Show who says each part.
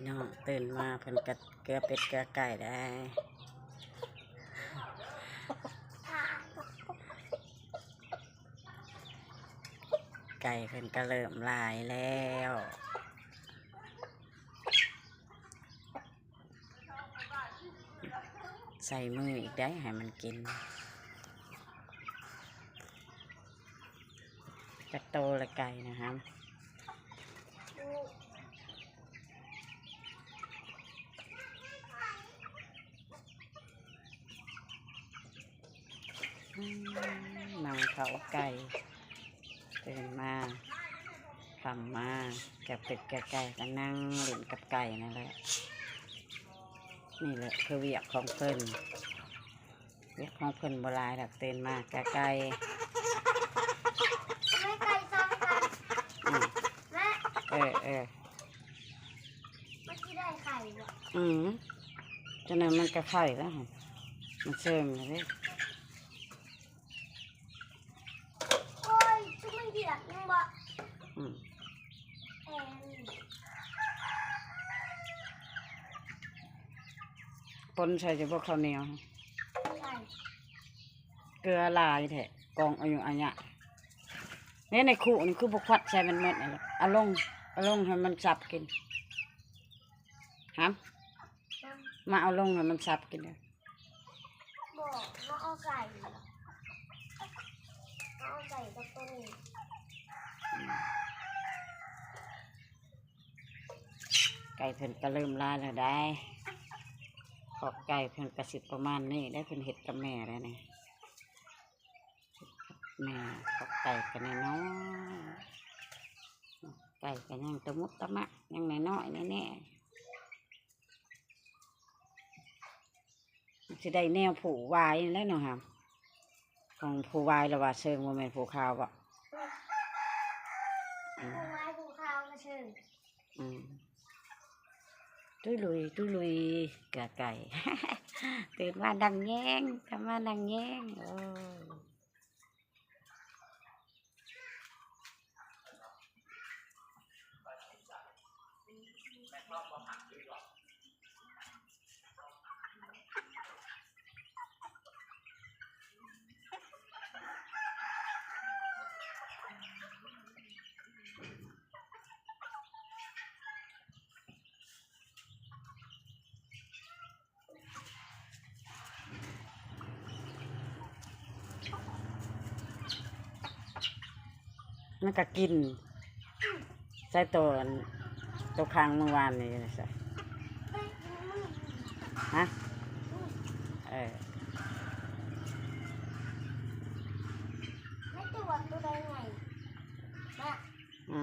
Speaker 1: พี่น้องตื่นมาเพิ่นกัดเกลือเป็ดเกลือไก่ได้ไก่เพิ่นก็เริ่มลายแล้วใส่มืออีกได้ให้มันกินจะโตละไก่นะครับนำเขาไก่ตื่นมาทำมาแกะเป็ดแกะไก่ก็นั่งเล่นกับไก่นั่นแหละนี่แหละคือเวียกของเพิ่นเวียกของเพิ่นโบราณดักตื่นมาแกะไก่
Speaker 2: ไก่ซ้ำกันแม่
Speaker 1: เมื่อ
Speaker 2: กี้ได้ไข่บ่
Speaker 1: ฉะนั้นมันก็ไข่แล้วมันเชื่องเลย
Speaker 2: โอ้ยชุบไม่เดือดยังบ่
Speaker 1: ปนใส่จะพวกข้าวเหนียว
Speaker 2: ไข่
Speaker 1: เกลือลายแทะกองอายุอันเนี้ยนี่ในขู่นี่คือบุกควัดใส่มันเม็ดอะไรเอาลงให้มันสับกินฮะมาเอาลงให้มันสับกินเลย
Speaker 2: บ่มาเอาไก่เหรอเอาไก่กับตัวนี้
Speaker 1: ไก่เพิ่นก็เริ่มลายแล้วได้ขอบไก่เพิ่นกระสิบประมาณนี้ได้เพิ่นเห็ดกับแม่แล้วนี่แม่ขอบไก่กันน้อยไก่กันยังตะมุตะมะยังน้อยแน่จะได้แนวผูวายแล้วเนาะครับของผูวายระว่าเชิงว่าเป็นผูขาวบ่
Speaker 2: ผู้ไม้ผู้ข้าวมาเชิญ
Speaker 1: ตุ้ยลุยกะไก่ ตื่นมาดังแย้งทำมาดังแย้งมันก็กินใส่ตัวคางเมื่อวานนี่ใส่ฮะ
Speaker 2: ไม่ตัวใดไงแม่